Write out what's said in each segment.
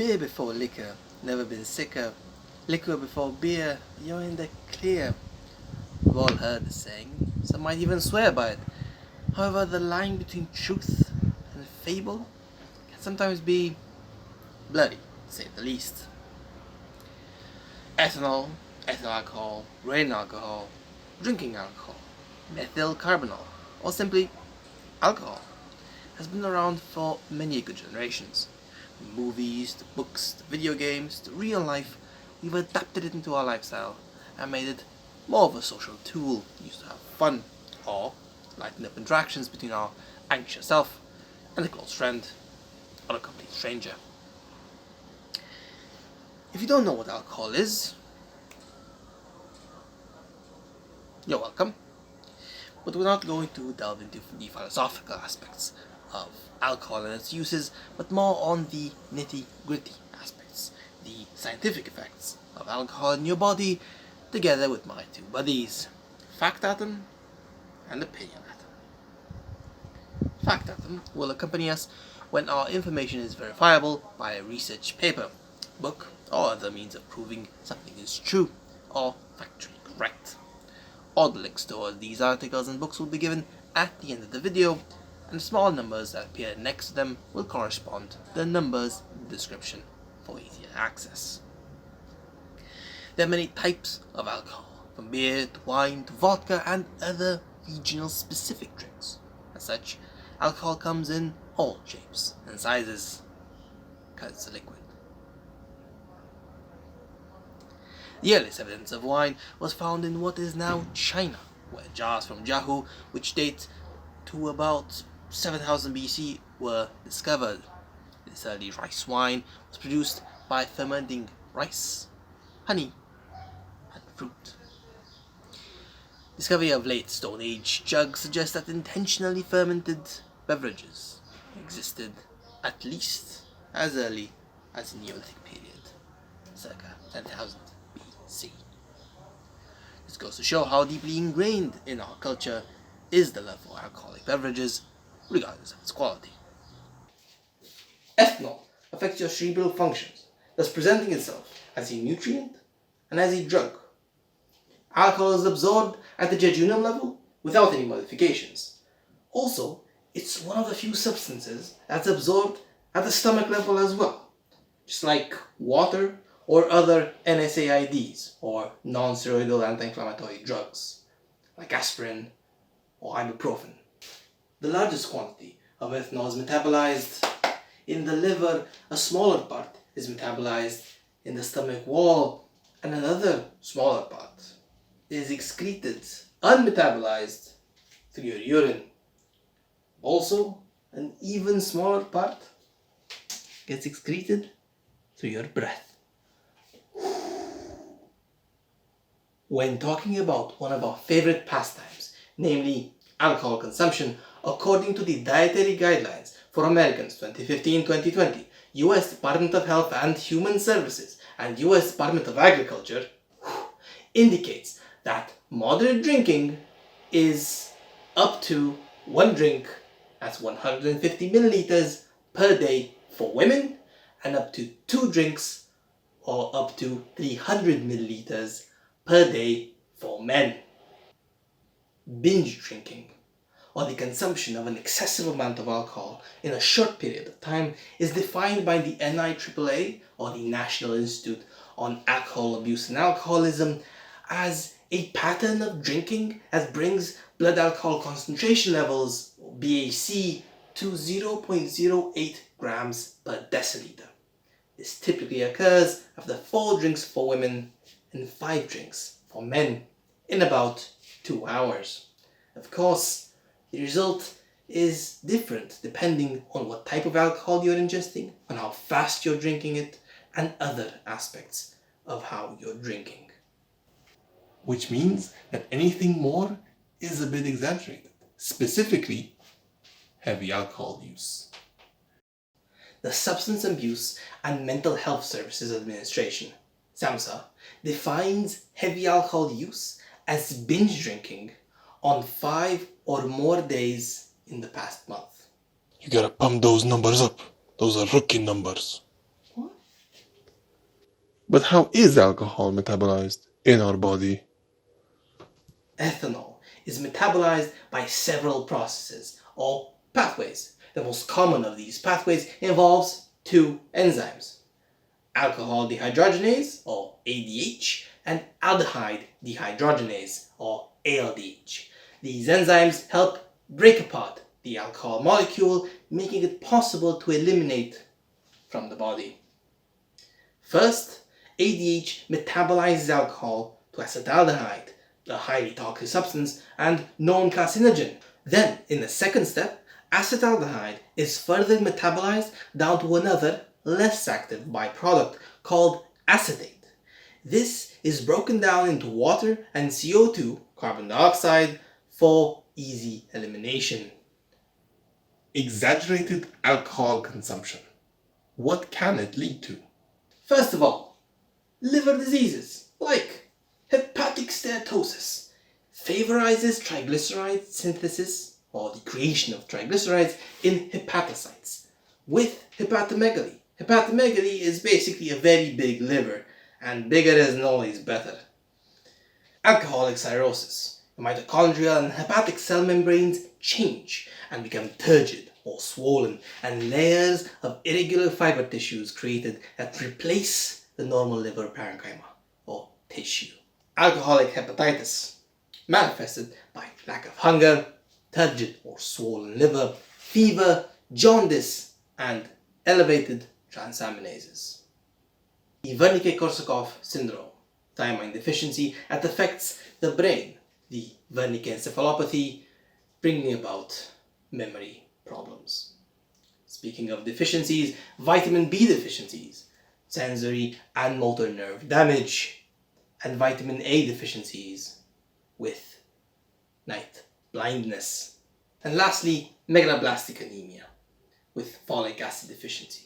Beer before liquor, never been sicker. Liquor before beer, you're in the clear. We've all heard the saying, some might even swear by it. However, the line between truth and fable can sometimes be blurry, to say the least. Ethanol, ethyl alcohol, grain alcohol, drinking alcohol, methyl carbonyl, or simply alcohol, has been around for many good generations. From movies, to books, to video games, to real life, we've adapted it into our lifestyle and made it more of a social tool used to have fun, or lighten up interactions between our anxious self and a close friend, or a complete stranger. If you don't know what alcohol is, you're welcome. But we're not going to delve into the philosophical aspects of alcohol and its uses, but more on the nitty-gritty aspects, the scientific effects of alcohol in your body, together with my two buddies, Fact Atom and Opinion Atom. Fact Atom will accompany us when our information is verifiable by a research paper, book, or other means of proving something is true or factually correct. All the links towards these articles and books will be given at the end of the video, and the small numbers that appear next to them will correspond to the numbers in the description for easier access. There are many types of alcohol, from beer to wine to vodka and other regional specific drinks. As such, alcohol comes in all shapes and sizes, because it's a liquid. The earliest evidence of wine was found in what is now China, where jars from Jiahu, which date to about 7000 BC, were discovered. This early rice wine was produced by fermenting rice, honey, and fruit. Discovery of late Stone Age jugs suggests that intentionally fermented beverages existed at least as early as the Neolithic period, circa 10,000 BC. This goes to show how deeply ingrained in our culture is the love for alcoholic beverages, regardless of its quality. Ethanol affects your cerebral functions, thus presenting itself as a nutrient and as a drug. Alcohol is absorbed at the jejunum level without any modifications. Also, it's one of the few substances that's absorbed at the stomach level as well, just like water or other NSAIDs, or non-steroidal anti-inflammatory drugs, like aspirin or ibuprofen. The largest quantity of ethanol is metabolized in the liver, a smaller part is metabolized in the stomach wall, and another smaller part is excreted, unmetabolized, through your urine. Also, an even smaller part gets excreted through your breath. When talking about one of our favorite pastimes, namely alcohol consumption, according to the Dietary Guidelines for Americans 2015-2020, US Department of Health and Human Services and US Department of Agriculture, indicates that moderate drinking is up to one drink, that's 150 milliliters per day for women, and up to 2 drinks, or up to 300 milliliters per day for men. Binge drinking, or the consumption of an excessive amount of alcohol in a short period of time, is defined by the NIAAA, or the National Institute on Alcohol Abuse and Alcoholism, as a pattern of drinking that brings blood alcohol concentration levels, BAC, to 0.08 grams per deciliter. This typically occurs after 4 drinks for women and 5 drinks for men in about 2 hours. Of course, the result is different depending on what type of alcohol you're ingesting, on how fast you're drinking it, and other aspects of how you're drinking. Which means that anything more is a bit exaggerated, specifically heavy alcohol use. The Substance Abuse and Mental Health Services Administration, SAMHSA, defines heavy alcohol use as binge drinking on 5 or more days in the past month. You gotta pump those numbers up. Those are rookie numbers. What? But how is alcohol metabolized in our body? Ethanol is metabolized by several processes or pathways. The most common of these pathways involves two enzymes: alcohol dehydrogenase or ADH and aldehyde dehydrogenase or ALDH. These enzymes help break apart the alcohol molecule, making it possible to eliminate from the body. First, ADH metabolizes alcohol to acetaldehyde, a highly toxic substance and known carcinogen. Then, in the second step, acetaldehyde is further metabolized down to another, less active byproduct called acetate. This is broken down into water and CO2, carbon dioxide, for easy elimination. Exaggerated alcohol consumption. What can it lead to? First of all, liver diseases like hepatic steatosis favorizes triglyceride synthesis or the creation of triglycerides in hepatocytes with hepatomegaly. Hepatomegaly is basically a very big liver, and bigger isn't always better. Alcoholic cirrhosis. The mitochondrial and hepatic cell membranes change and become turgid or swollen, and layers of irregular fiber tissues created that replace the normal liver parenchyma or tissue. Alcoholic hepatitis, manifested by lack of hunger, turgid or swollen liver, fever, jaundice, and elevated transaminases. The Wernicke-Korsakoff syndrome, thiamine deficiency that affects the brain, the Wernicke encephalopathy, bringing about memory problems. Speaking of deficiencies, vitamin B deficiencies, sensory and motor nerve damage, and vitamin A deficiencies with night blindness. And lastly, megaloblastic anemia with folic acid deficiency.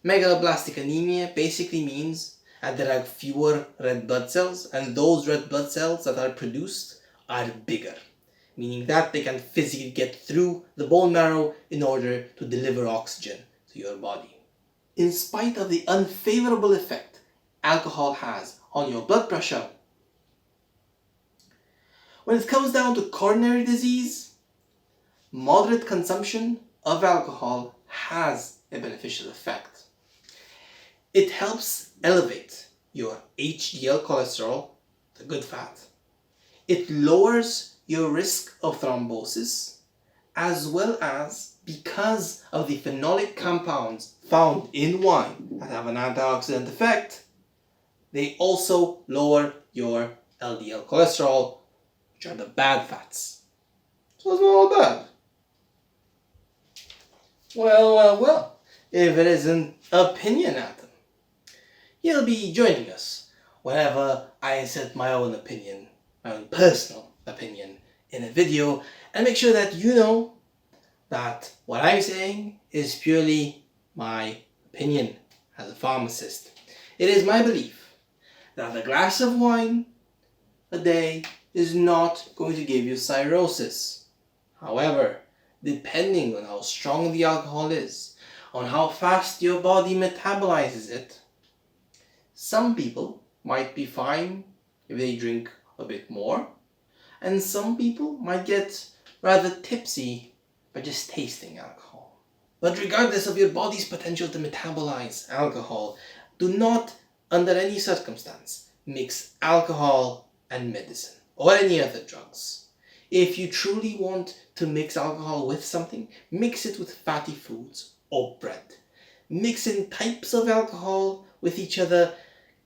Megaloblastic anemia basically means that there are fewer red blood cells, and those red blood cells that are produced are bigger, meaning that they can physically get through the bone marrow in order to deliver oxygen to your body. In spite of the unfavorable effect alcohol has on your blood pressure, when it comes down to coronary disease, moderate consumption of alcohol has a beneficial effect. It helps elevate your HDL cholesterol, the good fat. It lowers your risk of thrombosis, as well as, because of the phenolic compounds found in wine that have an antioxidant effect, they also lower your LDL cholesterol, which are the bad fats. So it's not all bad. Well, if it isn't opinion atom, you'll be joining us whenever I insert my own opinion, my own personal opinion in a video, and make sure that you know that what I'm saying is purely my opinion as a pharmacist. It is my belief that a glass of wine a day is not going to give you cirrhosis. However, depending on how strong the alcohol is, on how fast your body metabolizes it, some people might be fine if they drink a bit more, and some people might get rather tipsy by just tasting alcohol. But regardless of your body's potential to metabolize alcohol, do not, under any circumstance, mix alcohol and medicine or any other drugs. If you truly want to mix alcohol with something, mix it with fatty foods or bread. Mixing types of alcohol with each other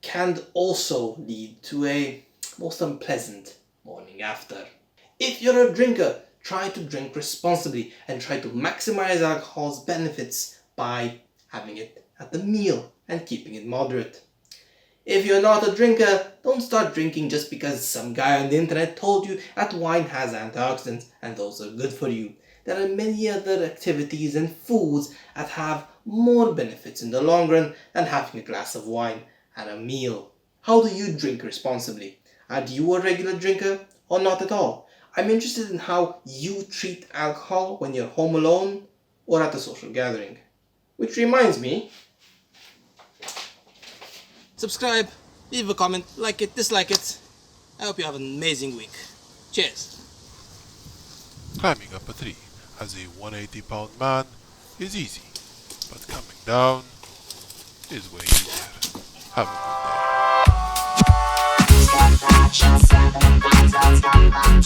can also lead to a most unpleasant morning after. If you're a drinker, try to drink responsibly and try to maximize alcohol's benefits by having it at the meal and keeping it moderate. If you're not a drinker, don't start drinking just because some guy on the internet told you that wine has antioxidants and those are good for you. There are many other activities and foods that have more benefits in the long run than having a glass of wine at a meal. How do you drink responsibly? Are you a regular drinker or not at all? I'm interested in how you treat alcohol when you're home alone or at a social gathering. Which reminds me, Subscribe, leave a comment, like it, dislike it. I hope you have an amazing week. Cheers. Climbing up a tree as a 180-pound man is easy, but coming down is way easier. Have a good day.